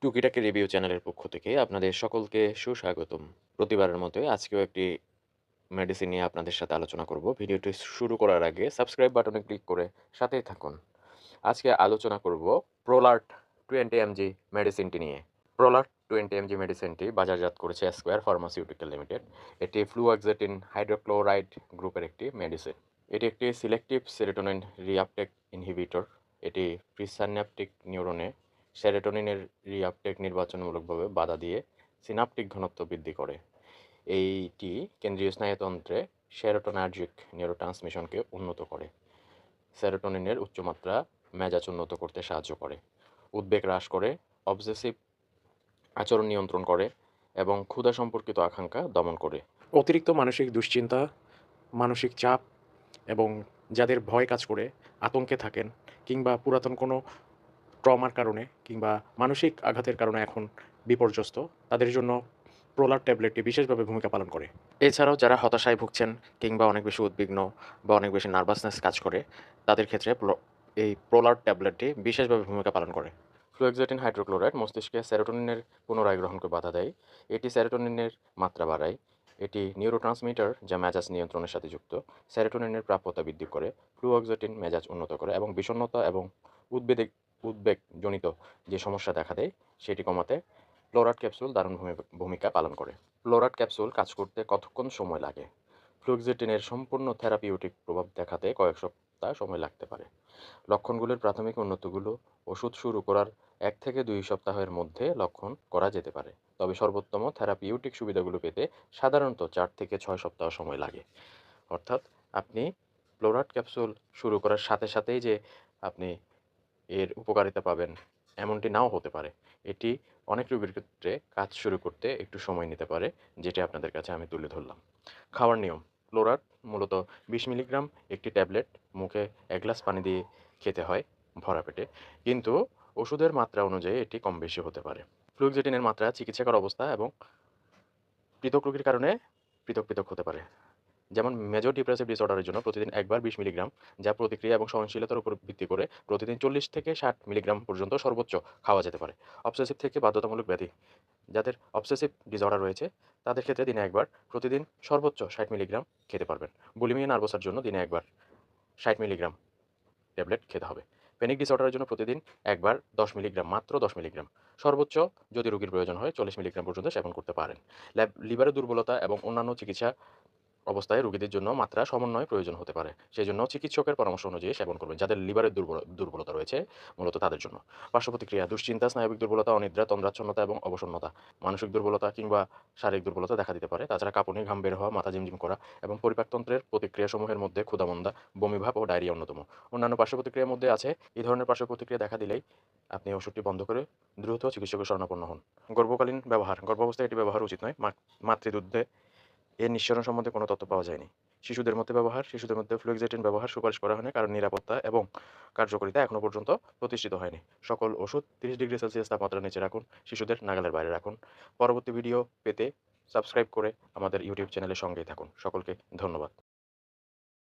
টুকিটাকি রিভিউ চ্যানেলের পক্ষ থেকে আপনাদের সকলকে সুস্বাগতম। প্রতিবারের মতোই আজকেও একটি মেডিসিন নিয়ে আপনাদের সাথে আলোচনা করব। ভিডিওটি শুরু করার আগে সাবস্ক্রাইব বাটনে ক্লিক করে সাথেই থাকুন। আজকে আলোচনা করব প্রোলার্ট 20 এমজি মেডিসিনটি নিয়ে। প্রোলার্ট 20 এমজি মেডিসিনটি বাজারজাত করেছে স্কোয়ার ফার্মাসিউটিক্যাল লিমিটেড। এটি ফ্লুঅক্সেটিন হাইড্রোক্লোরাইড গ্রুপের একটি মেডিসিন। এটি একটি সিলেক্টিভ সেরোটোনিন রিআপটেক ইনহিবিটর। এটি প্রিসাইন্যাপটিক নিউরনে সেরোটোনিনের রিআপটেক নির্বাচনমূলকভাবে বাধা দিয়ে সিনাপটিক ঘনত্ব বৃদ্ধি করে। এইটি কেন্দ্রীয় স্নায়ুতন্ত্রে সেরোটোনার্জিক নিউরোট্রান্সমিশনকে উন্নত করে। সেরোটোনিনের উচ্চমাত্রা মেজাজ উন্নত করতে সাহায্য করে, উদ্বেগ হ্রাস করে, অবসেসিভ আচরণ নিয়ন্ত্রণ করে এবং ক্ষুধা সম্পর্কিত আকাঙ্ক্ষা দমন করে। অতিরিক্ত মানসিক দুশ্চিন্তা, মানসিক চাপ এবং যাদের ভয় কাজ করে, আতঙ্কে থাকেন কিংবা পুরাতন কোনো ট্রমার কারণে কিংবা মানসিক আঘাতের কারণে এখন বিপর্যস্ত, তাদের জন্য প্রোলার ট্যাবলেটটি বিশেষভাবে ভূমিকা পালন করে। এছাড়াও যারা হতাশায় ভুগছেন কিংবা অনেক বেশি উদ্বিগ্ন বা অনেক বেশি নার্ভাসনেস কাজ করে, তাদের ক্ষেত্রে এই প্রোলার ট্যাবলেটটি বিশেষভাবে ভূমিকা পালন করে। ফ্লুঅক্সেটিন হাইড্রোক্লোরাইড মস্তিষ্কে সেরোটোনিনের পুনরায় গ্রহণকে বাধা দেয়। এটি সেরোটোনিনের মাত্রা বাড়ায়। এটি নিউরোট্রান্সমিটার যা মেজাজ নিয়ন্ত্রণের সাথে যুক্ত। সেরোটোনিনের প্রাপ্যতা বৃদ্ধি করে। ফ্লুঅক্সেটিন মেজাজ উন্নত করে এবং বিষণ্ণতা এবং উদ্বেগজনিত যে সমস্যা দেখা দেয় সেটি কমাতে ফ্লোরাট ক্যাপসুল দারুণ ভূমিকা পালন করে। ফ্লোরাট ক্যাপসুল কাজ করতে কতক্ষণ সময় লাগে? ফ্লুক্সেটিনের সম্পূর্ণ থেরাপিউটিক প্রভাব দেখাতে কয়েক সপ্তাহ সময় লাগতে পারে। লক্ষণগুলির প্রাথমিক উন্নতিগুলো ওষুধ শুরু করার 1 থেকে 2 সপ্তাহের মধ্যে লক্ষণ করা যেতে পারে, তবে সর্বোত্তম থেরাপিউটিক সুবিধাগুলো পেতে সাধারণত 4 থেকে 6 সপ্তাহ সময় লাগে। অর্থাৎ আপনি ফ্লোরাট ক্যাপসুল শুরু করার সাথে সাথেই যে আপনি এর উপকারিতা পাবেন এমনটি নাও হতে পারে। এটি অনেক রোগীর ক্ষেত্রে কাজ শুরু করতে একটু সময় নিতে পারে, যেটি আপনাদের কাছে আমি তুলে ধরলাম। খাওয়ার নিয়ম: ফ্লোরাট মূলত 20 মিলিগ্রাম একটি ট্যাবলেট মুখে 1 গ্লাস পানি দিয়ে খেতে হয় ভরা পেটে, কিন্তু ওষুধের মাত্রা অনুযায়ী এটি কম বেশি হতে পারে। ফ্লুক্সেটিনের মাত্রা চিকিৎসাকর অবস্থা এবং পৃথক রোগীর কারণে পৃথক পৃথক হতে পারে। যেমন মেজর ডিপ্রেসিভ ডিসঅর্ডারের জন্য প্রতিদিন একবার 20 মিলিগ্রাম, যা প্রতিক্রিয়া এবং সহনশীলতার উপর ভিত্তি করে প্রতিদিন 40 থেকে 60 মিলিগ্রাম পর্যন্ত সর্বোচ্চ খাওয়া যেতে পারে। অবসেসিভ থেকে বাধ্যতামূলক ব্যাধি: যাদের অবসেসিভ ডিসঅর্ডার রয়েছে তাদের ক্ষেত্রে দিনে একবার প্রতিদিন সর্বোচ্চ 60 মিলিগ্রাম খেতে পারবেন। বুলিমিয়া নার্ভোসার জন্য দিনে একবার 60 মিলিগ্রাম ট্যাবলেট খেতে হবে। প্যানিক ডিসঅর্ডারের জন্য প্রতিদিন একবার 10 মিলিগ্রাম, মাত্র 10 মিলিগ্রাম। সর্বোচ্চ যদি রোগীর প্রয়োজন হয় 40 মিলিগ্রাম পর্যন্ত সেবন করতে পারেন। লিভারের দুর্বলতা এবং অন্যান্য চিকিৎসা অবস্থায় রোগীদের জন্য মাত্রা সমন্বয় প্রয়োজন হতে পারে। সেজন্য চিকিৎসকের পরামর্শ অনুযায়ী সেবন করবেন। যাদের লিভারের দুর্বলতা রয়েছে মূলত তাদের জন্য। পার্শ্ব প্রতিক্রিয়া: দুশ্চিন্তা, স্নায়বিক দুর্বলতা, অনিদ্রা, তন্দ্রাচ্ছন্নতা এবং অবসন্নতা, মানসিক দুর্বলতা কিংবা শারীরিক দুর্বলতা দেখা দিতে পারে। তাছাড়া কাঁপুনি, ঘাম বের হওয়া, মাথা ঝিমঝিম করা এবং পরিপাকতন্ত্রের প্রতিক্রিয়াসমূহের মধ্যে ক্ষুধামন্দা, বমিভাব ও ডায়রিয়া অন্যতম। অন্যান্য পার্শ্ব প্রতিক্রিয়ার মধ্যে আছে: এই ধরনের পার্শ্ব প্রতিক্রিয়া দেখা দিলেই আপনি ওষুধটি বন্ধ করে দ্রুত চিকিৎসকের শরণাপন্ন হন। গর্ভকালীন ব্যবহার: গর্ভাবস্থায় এটি ব্যবহার উচিত নয়। মাতৃদুগ্ধে এর নিঃসরণ সম্বন্ধে কোনো তথ্য পাওয়া যায়নি। শিশুদের মধ্যে ব্যবহার: শিশুদের মধ্যে ফ্লুক্সেটিন ব্যবহার সুপারিশ করা হয়নি, কারণ নিরাপত্তা এবং কার্যকারিতা এখনও পর্যন্ত প্রতিষ্ঠিত হয়নি। সকল ওষুধ 30 ডিগ্রি সেলসিয়াস তাপমাত্রার নিচে রাখুন, শিশুদের নাগালের বাইরে রাখুন। পরবর্তী ভিডিও পেতে সাবস্ক্রাইব করে আমাদের ইউটিউব চ্যানেলের সঙ্গেই থাকুন। সকলকে ধন্যবাদ।